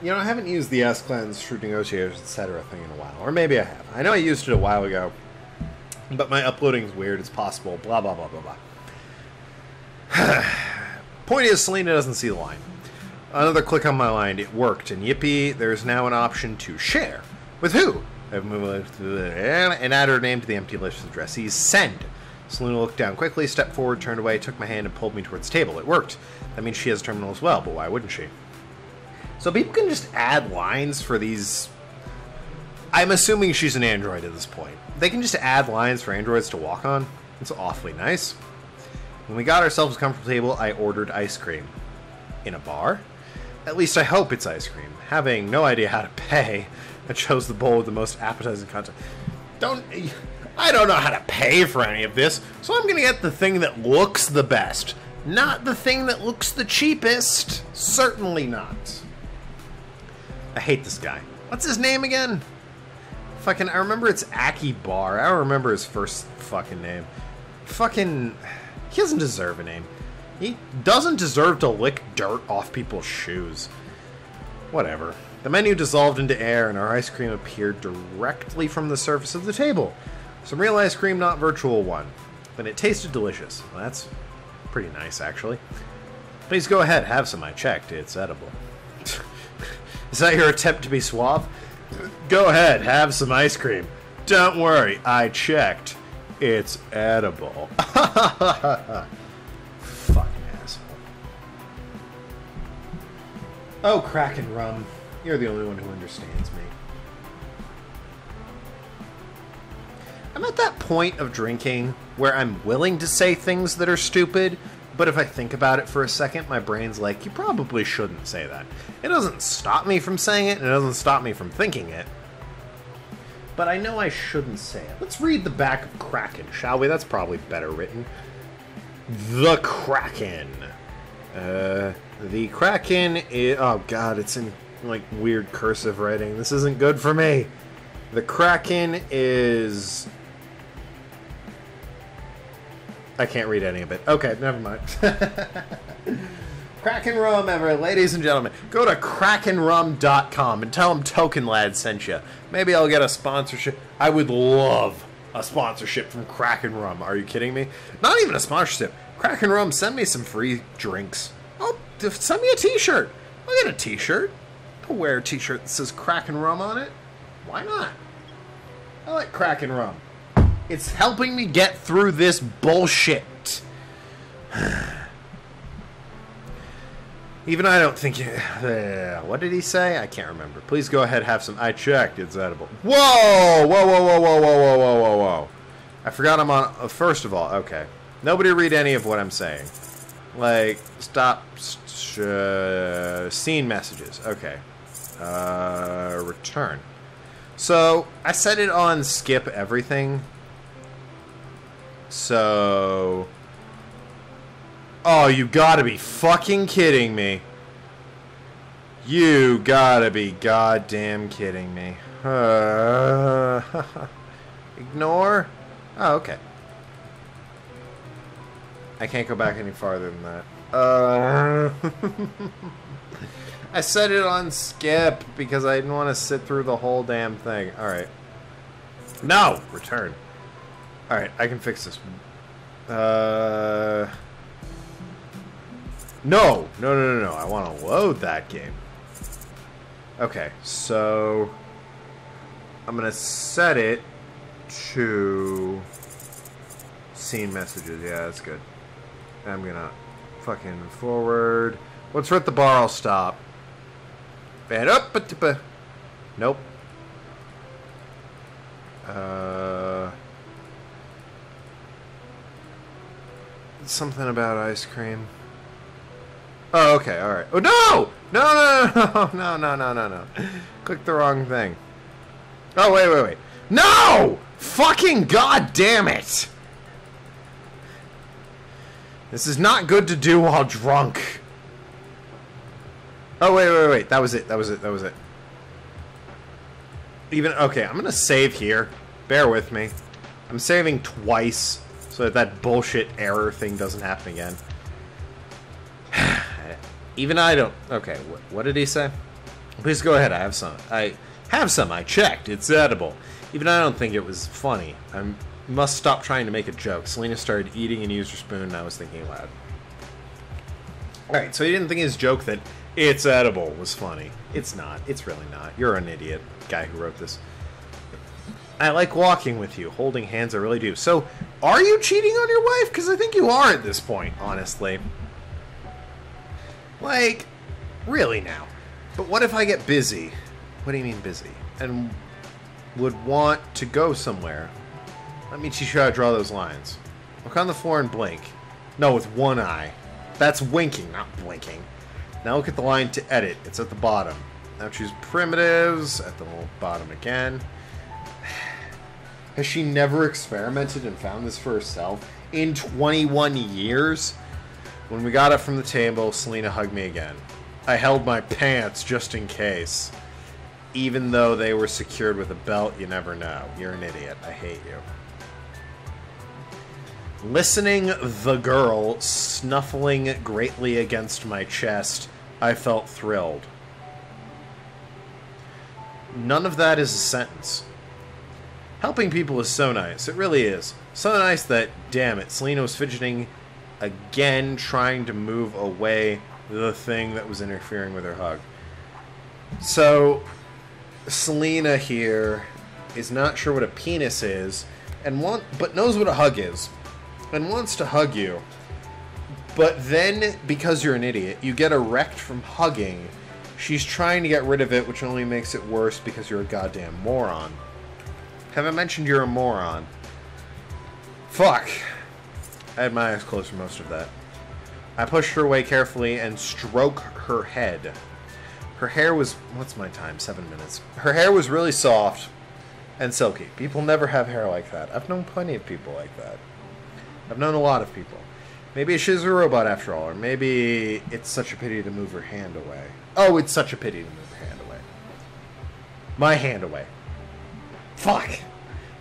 You know, I haven't used the S-Cleanse, True Negotiators, etc. thing in a while. Or maybe I have. I know I used it a while ago. But my uploading's weird, it's possible, blah, blah, blah, blah, blah. Point is, Selena doesn't see the line. Another click on my line, it worked, and yippee, there's now an option to share. With who? And add her name to the empty list of addressees. Send. Selena looked down quickly, stepped forward, turned away, took my hand, and pulled me towards the table. It worked. That means she has a terminal as well, but why wouldn't she? So people can just add lines for these... I'm assuming she's an android at this point. They can just add lines for androids to walk on. It's awfully nice. When we got ourselves a comfortable table, I ordered ice cream. In a bar? At least I hope it's ice cream. Having no idea how to pay, I chose the bowl with the most appetizing content. I don't know how to pay for any of this, so I'm gonna get the thing that looks the best. Not the thing that looks the cheapest. Certainly not. I hate this guy. What's his name again? Fucking, I remember it's Aki Bar. I don't remember his first fucking name. Fucking, he doesn't deserve a name. He doesn't deserve to lick dirt off people's shoes. Whatever. The menu dissolved into air and our ice cream appeared directly from the surface of the table. Some real ice cream, not virtual one. But it tasted delicious. Well, that's pretty nice, actually. Please go ahead, have some. I checked. It's edible. Is that your attempt to be suave? Go ahead, have some ice cream. Don't worry, I checked. It's edible. Fucking asshole. Oh, Kraken Rum. You're the only one who understands me. I'm at that point of drinking where I'm willing to say things that are stupid, but if I think about it for a second, my brain's like, you probably shouldn't say that. It doesn't stop me from saying it, and it doesn't stop me from thinking it. But I know I shouldn't say it. Let's read the back of Kraken, shall we? That's probably better written. The Kraken. The Kraken is... Oh, God, it's in, like, weird cursive writing. This isn't good for me. The Kraken is... I can't read any of it. Okay, never mind. Kraken Rum ever, ladies and gentlemen. Go to krakenrum.com and tell them Tokenlad sent you. Maybe I'll get a sponsorship. I would love a sponsorship from Kraken Rum. Are you kidding me? Not even a sponsorship. Kraken Rum, send me some free drinks. Oh, send me a t-shirt. I'll get a t-shirt. I'll wear a t-shirt that says Kraken Rum on it. Why not? I like Kraken Rum. It's helping me get through this bullshit. Even I don't think... what did he say? I can't remember. Please go ahead, have some... I checked. It's edible. Whoa! Whoa, whoa, whoa, whoa, whoa, whoa, whoa, whoa, whoa. I forgot I'm on... first of all, okay. Nobody read any of what I'm saying. Like, stop... scene messages. Okay. Return. So, I set it on skip everything. So... Oh, you gotta be fucking kidding me. You gotta be goddamn kidding me. Ignore? Oh, okay. I can't go back any farther than that. I set it on skip because I didn't want to sit through the whole damn thing. Alright. No! Return. Alright, I can fix this. No! No, no, no, no. I want to load that game. Okay, so... I'm going to set it to... Scene messages. Yeah, that's good. I'm going to fucking forward. Once we're at the bar, I'll stop. And up, nope. Something about ice cream. Oh, okay, alright. Oh, no! No, no, no, no, no, no, no, no. Clicked the wrong thing. Oh, wait, wait, wait. No! Fucking goddamn it! This is not good to do while drunk. Oh, wait, wait, wait. That was it, that was it, that was it. Even, okay, I'm gonna save here. Bear with me. I'm saving twice so that that bullshit error thing doesn't happen again. Even I don't... Okay, what did he say? Please go ahead. I have some. I checked. It's edible. Even I don't think it was funny. I must stop trying to make a joke. Selena started eating and used her spoon, and I was thinking aloud. Alright, so he didn't think his joke that it's edible was funny. It's not. It's really not. You're an idiot, guy who wrote this. I like walking with you. Holding hands, I really do. So, are you cheating on your wife? Because I think you are at this point, honestly. Like, really now. But what if I get busy? What do you mean busy? And would want to go somewhere. Let me teach you how to draw those lines. Look on the floor and blink. No, with one eye. That's winking, not blinking. Now look at the line to edit. It's at the bottom. Now choose primitives at the bottom again. Has she never experimented and found this for herself? In 21 years? When we got up from the table, Selena hugged me again. I held my pants just in case. Even though they were secured with a belt, you never know. You're an idiot. I hate you. Listening the girl snuffling greatly against my chest, I felt thrilled. None of that is a sentence. Helping people is so nice. It really is. So nice that, damn it, Selena was fidgeting again, trying to move away the thing that was interfering with her hug. So, Selena here is not sure what a penis is, but knows what a hug is, and wants to hug you. But then, because you're an idiot, you get erect from hugging. She's trying to get rid of it, which only makes it worse because you're a goddamn moron. Haven't mentioned you're a moron. Fuck. I had my eyes closed for most of that. I pushed her away carefully and stroked her head. Her hair was... What's my time? 7 minutes. Her hair was really soft and silky. People never have hair like that. I've known plenty of people like that. I've known a lot of people. Maybe she's a robot after all, or maybe it's such a pity to move her hand away. Oh, it's such a pity to move her hand away. My hand away. Fuck.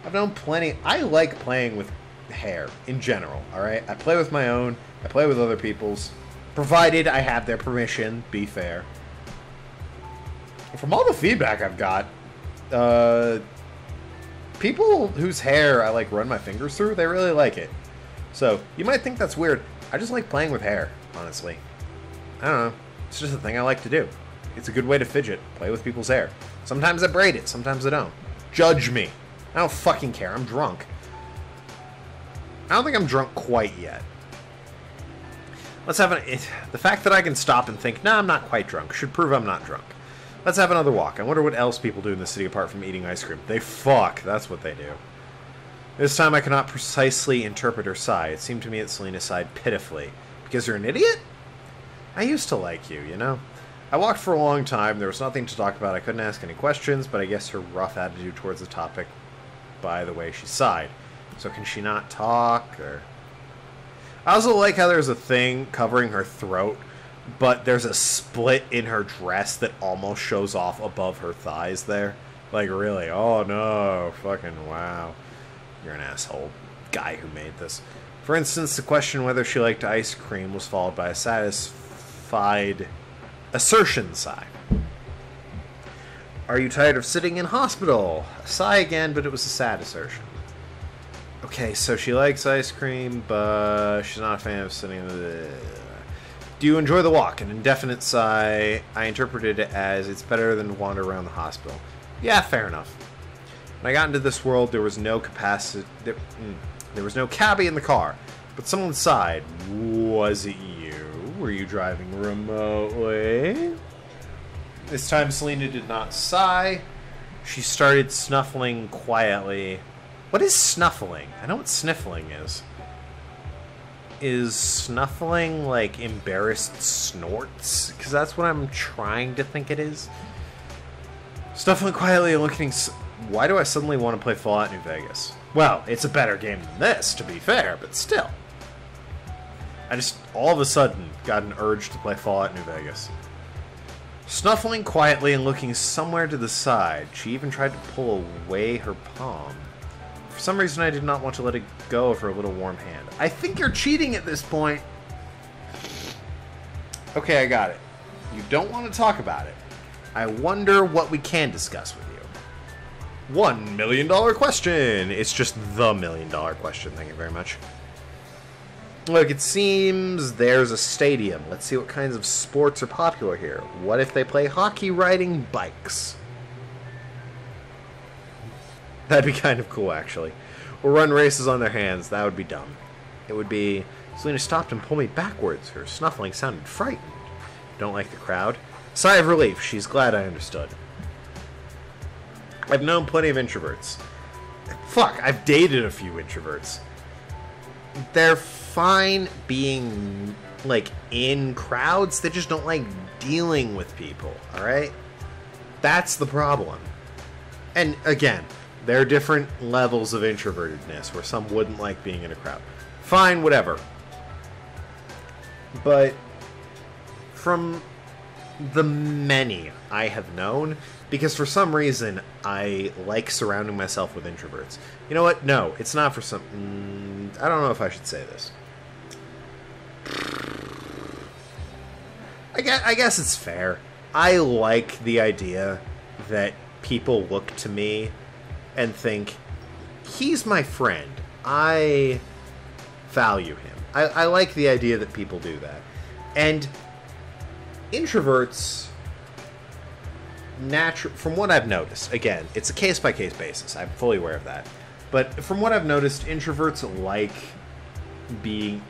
I've known plenty... I like playing with hair in general, alright? I play with my own. I play with other people's. Provided I have their permission, be fair. From all the feedback I've got, people whose hair I like run my fingers through, they really like it. So, you might think that's weird. I just like playing with hair, honestly. I don't know. It's just a thing I like to do. It's a good way to fidget. Play with people's hair. Sometimes I braid it, sometimes I don't. Judge me. I don't fucking care. I'm drunk. I don't think I'm drunk quite yet. Let's have the fact that I can stop and think, nah, I'm not quite drunk, should prove I'm not drunk. Let's have another walk. I wonder what else people do in the city apart from eating ice cream. They fuck. That's what they do. This time I cannot precisely interpret her sigh. It seemed to me that Selena sighed pitifully. Because you're an idiot? I used to like you, you know? I walked for a long time. There was nothing to talk about. I couldn't ask any questions, but I guess her rough attitude towards the topic by the way she sighed. So can she not talk? Or I also like how there's a thing covering her throat, but there's a split in her dress that almost shows off above her thighs there. Like, really? Oh, no. Fucking wow. You're an asshole. Guy who made this. For instance, the question whether she liked ice cream was followed by a satisfied assertion sigh. Are you tired of sitting in hospital? A sigh again, but it was a sad assertion. Okay, so she likes ice cream, but she's not a fan of sitting in the... Do you enjoy the walk? An indefinite sigh. I interpreted it as it's better than to wander around the hospital. Yeah, fair enough. When I got into this world, there was no capacity... There was no cabbie in the car, but someone sighed. Was it you? Were you driving remotely? This time Selena did not sigh. She started snuffling quietly. What is snuffling? I know what sniffling is. Is snuffling like embarrassed snorts? Because that's what I'm trying to think it is. Snuffling quietly and looking... Why do I suddenly want to play Fallout New Vegas? Well, it's a better game than this, to be fair, but still. I just, all of a sudden, got an urge to play Fallout New Vegas. Snuffling quietly and looking somewhere to the side, she even tried to pull away her palm. For some reason, I did not want to let it go of her little warm hand. I think you're cheating at this point. Okay, I got it. You don't want to talk about it. I wonder what we can discuss with you. $1 million question. It's just the $1 million question. Thank you very much. Look, it seems there's a stadium. Let's see what kinds of sports are popular here. What if they play hockey riding bikes? That'd be kind of cool, actually. Or run races on their hands. That would be dumb. It would be... Selena stopped and pulled me backwards. Her snuffling sounded frightened. Don't like the crowd. Sigh of relief. She's glad I understood. I've known plenty of introverts. Fuck, I've dated a few introverts. They're fine being, like, in crowds. They just don't like dealing with people, alright? That's the problem. And, again, there are different levels of introvertedness, where some wouldn't like being in a crowd. Fine, whatever. But from the many I have known, because for some reason I like surrounding myself with introverts. You know what? No, it's not for some... I don't know if I should say this. I guess it's fair. I like the idea that people look to me and think, he's my friend. I value him. I like the idea that people do that. And introverts, from what I've noticed, again, it's a case-by-case basis. I'm fully aware of that. But from what I've noticed, introverts like being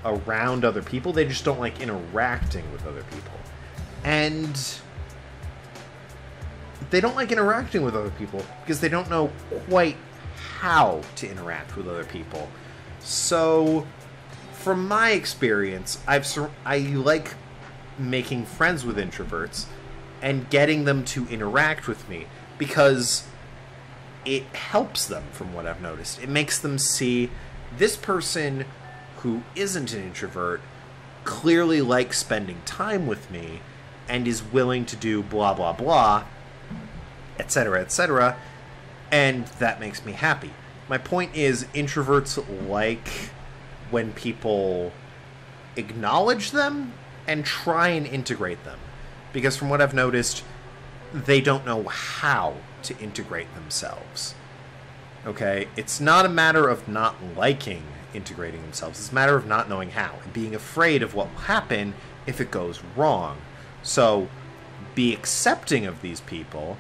around other people. They just don't like interacting with other people. And they don't like interacting with other people because they don't know quite how to interact with other people. So, from my experience, I like making friends with introverts and getting them to interact with me because it helps them, from what I've noticed. It makes them see this person who isn't an introvert clearly likes spending time with me and is willing to do blah blah blah, etc., and that makes me happy. My point is, introverts like when people acknowledge them and try and integrate them, because from what I've noticed, they don't know how to integrate themselves. Okay? It's not a matter of not liking integrating themselves. It's a matter of not knowing how and being afraid of what will happen if it goes wrong. So, be accepting of these people,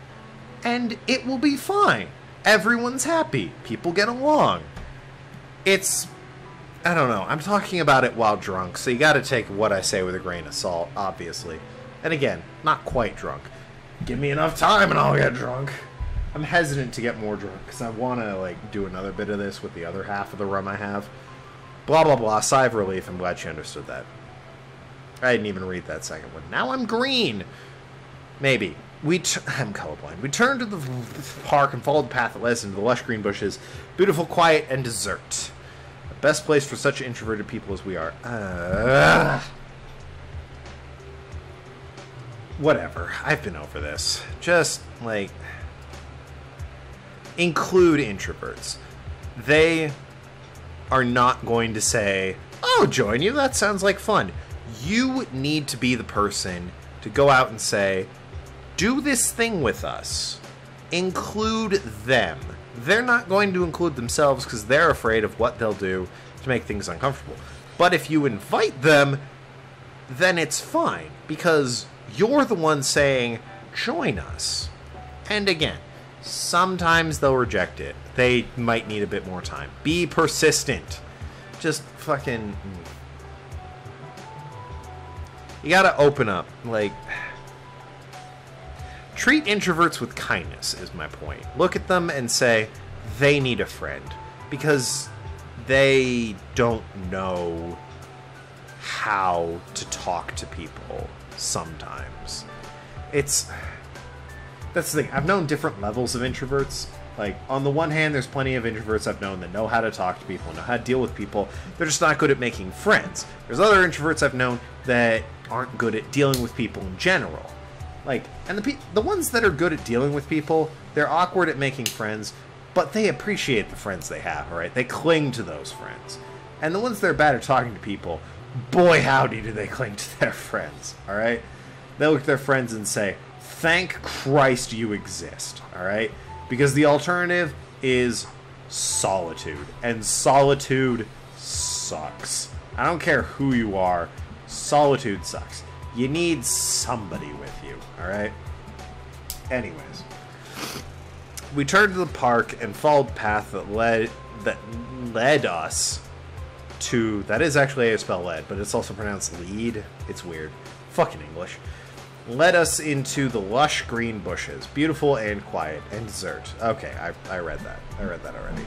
and it will be fine. Everyone's happy. People get along. It's... I don't know. I'm talking about it while drunk, so you gotta take what I say with a grain of salt, obviously. And again, not quite drunk. Give me enough time and I'll get drunk. I'm hesitant to get more drunk, because I want to, like, do another bit of this with the other half of the rum I have. Blah, blah, blah. Sigh of relief. I'm glad you understood that. I didn't even read that second one. Now I'm green! Maybe. I'm colorblind. We turned to the park and followed the path that led into the lush green bushes. Beautiful, quiet, and dessert. The best place for such introverted people as we are. Whatever. I've been over this. Just, like... include introverts. They are not going to say, "Oh, join you, that sounds like fun." You need to be the person to go out and say, "Do this thing with us." Include them. They're not going to include themselves because they're afraid of what they'll do to make things uncomfortable. But if you invite them, then it's fine, because you're the one saying, "Join us." And again, sometimes they'll reject it. They might need a bit more time. Be persistent. Just fucking... You gotta open up. Like... Treat introverts with kindness, is my point. Look at them and say, they need a friend. Because they don't know how to talk to people sometimes. It's... That's the thing. I've known different levels of introverts. Like, on the one hand, there's plenty of introverts I've known that know how to talk to people, know how to deal with people. They're just not good at making friends. There's other introverts I've known that aren't good at dealing with people in general. Like, and the ones that are good at dealing with people, they're awkward at making friends, but they appreciate the friends they have, alright? They cling to those friends. And the ones that are bad at talking to people, boy howdy do they cling to their friends, alright? They look at their friends and say, Thank Christ you exist, alright? Because the alternative is solitude. And solitude sucks. I don't care who you are. Solitude sucks. You need somebody with you, alright? Anyways. We turned to the park and followed the path that led us to... That is actually how you spell lead, but it's also pronounced lead. It's weird. Fucking English. Led us into the lush green bushes. Beautiful and quiet. And desert. Okay, I read that. I read that already.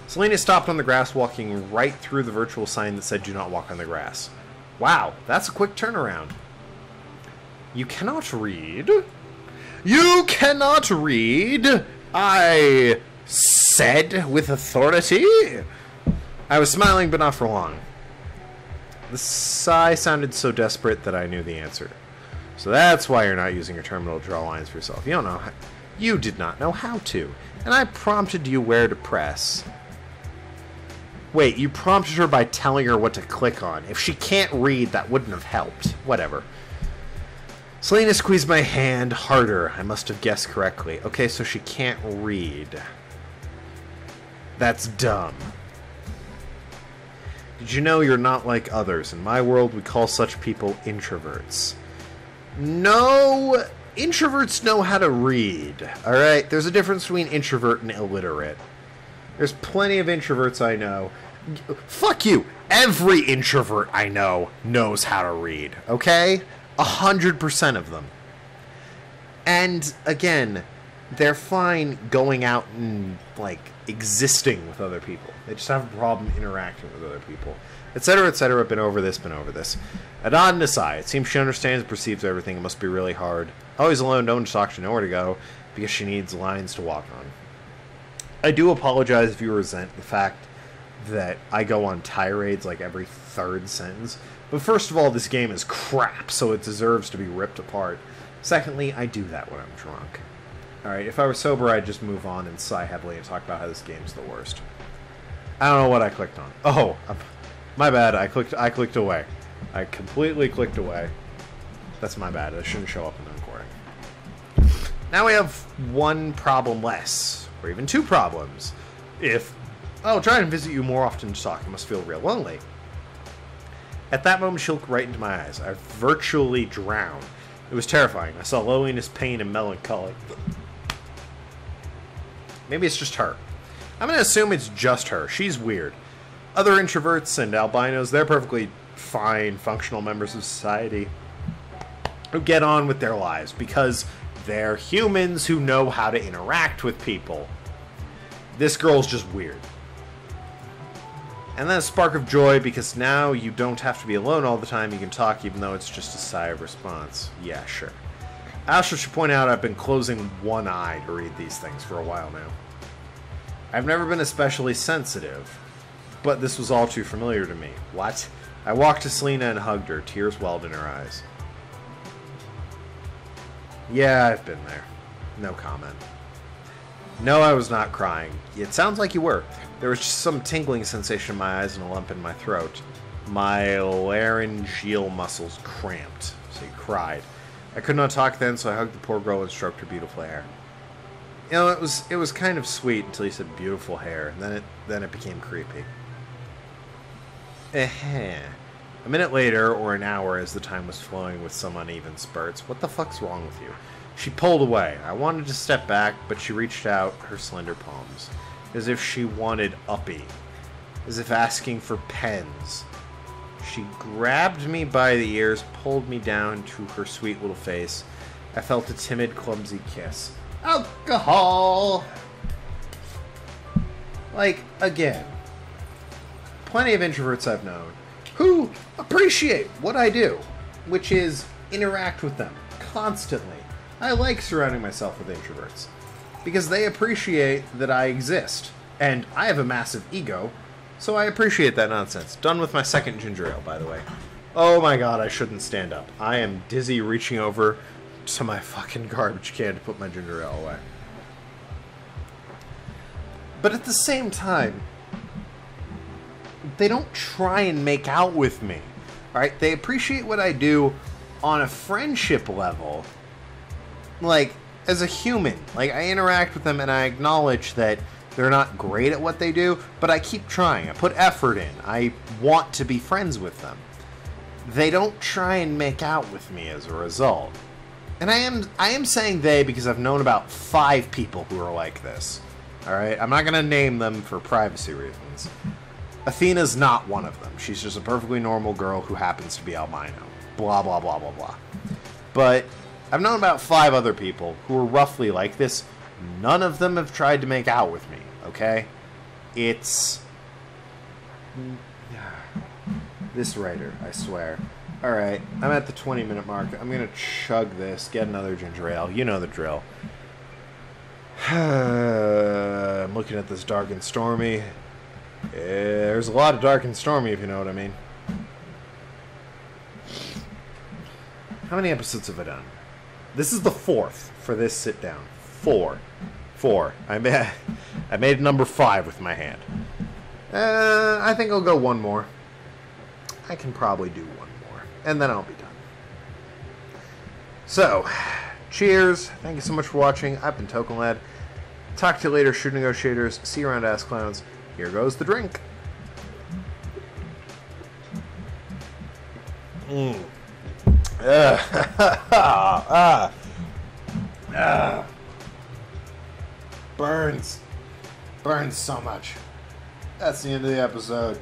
Selena stopped on the grass, walking right through the virtual sign that said, "Do not walk on the grass." Wow, that's a quick turnaround. You cannot read? You cannot read? I said with authority. I was smiling, but not for long. The sigh sounded so desperate that I knew the answer. So that's why you're not using your terminal to draw lines for yourself. You don't know. You did not know how to. And I prompted you where to press. Wait, you prompted her by telling her what to click on. If she can't read, that wouldn't have helped. Whatever. Selena squeezed my hand harder. I must have guessed correctly. Okay, so she can't read. That's dumb. Did you know you're not like others? In my world, we call such people introverts. No, introverts know how to read. Alright, there's a difference between introvert and illiterate. There's plenty of introverts I know. Fuck you! Every introvert I know knows how to read, okay? 100% of them. And, again, they're fine going out and, like, existing with other people. They just have a problem interacting with other people. Etc., etc., been over this. I nod and sigh. It seems she understands and perceives everything. It must be really hard. Always alone, no one to talk to, nowhere to go, because she needs lines to walk on. I do apologize if you resent the fact that I go on tirades like every third sentence. But first of all, this game is crap, so it deserves to be ripped apart. Secondly, I do that when I'm drunk. Alright, if I were sober, I'd just move on and sigh heavily and talk about how this game's the worst. I don't know what I clicked on. Oh, my bad. I clicked away. I completely clicked away. That's my bad. It shouldn't show up in the recording. Now we have one problem less. Or even two problems. If I'll try and visit you more often to talk, it must feel real lonely. At that moment, she looked right into my eyes. I virtually drowned. It was terrifying. I saw loneliness, pain, and melancholy. Maybe it's just her. I'm going to assume it's just her. She's weird. Other introverts and albinos, they're perfectly fine, functional members of society who get on with their lives because they're humans who know how to interact with people. This girl's just weird. And then a spark of joy because now you don't have to be alone all the time. You can talk even though it's just a sigh of response. Yeah, sure. I also should point out I've been closing one eye to read these things for a while now. I've never been especially sensitive, but this was all too familiar to me. What? I walked to Selena and hugged her. Tears welled in her eyes. Yeah, I've been there. No comment. No, I was not crying. It sounds like you were. There was just some tingling sensation in my eyes and a lump in my throat. My laryngeal muscles cramped. So he cried. I could not talk then, so I hugged the poor girl and stroked her beautiful hair. You know, it was kind of sweet until he said beautiful hair, and then it became creepy. A minute later, or an hour, as the time was flowing with some uneven spurts. What the fuck's wrong with you? She pulled away. I wanted to step back, but she reached out her slender palms, as if she wanted uppy, as if asking for pens. She grabbed me by the ears, pulled me down to her sweet little face. I felt a timid, clumsy kiss. Alcohol! Like, again, plenty of introverts I've known who appreciate what I do, which is interact with them constantly. I like surrounding myself with introverts because they appreciate that I exist, and I have a massive ego, so I appreciate that nonsense. Done with my second ginger ale, by the way. Oh my god, I shouldn't stand up. I am dizzy reaching over to my fucking garbage can to put my ginger ale away. But at the same time, they don't try and make out with me. Alright? They appreciate what I do on a friendship level, like, as a human, like, I interact with them and I acknowledge that they're not great at what they do, but I keep trying. I put effort in. I want to be friends with them. They don't try and make out with me as a result. And I am saying they because I've known about 5 people who are like this. Alright? I'm not going to name them for privacy reasons. Athena's not one of them. She's just a perfectly normal girl who happens to be albino. Blah, blah, blah, blah, blah. But I've known about 5 other people who are roughly like this. None of them have tried to make out with me, okay? It's... this writer, I swear. Alright, I'm at the 20-minute mark. I'm gonna chug this, get another ginger ale. You know the drill. I'm looking at this dark and stormy. There's a lot of dark and stormy, if you know what I mean. How many episodes have I done? This is the 4th for this sit-down. 4. I made number 5 with my hand. I think I'll go one more. I can probably do one more. And then I'll be done. So, cheers. Thank you so much for watching. I've been Tokenlad. Talk to you later, Shrewd Negotiators. See you around, ass clowns. Here goes the drink. Burns so much. That's the end of the episode.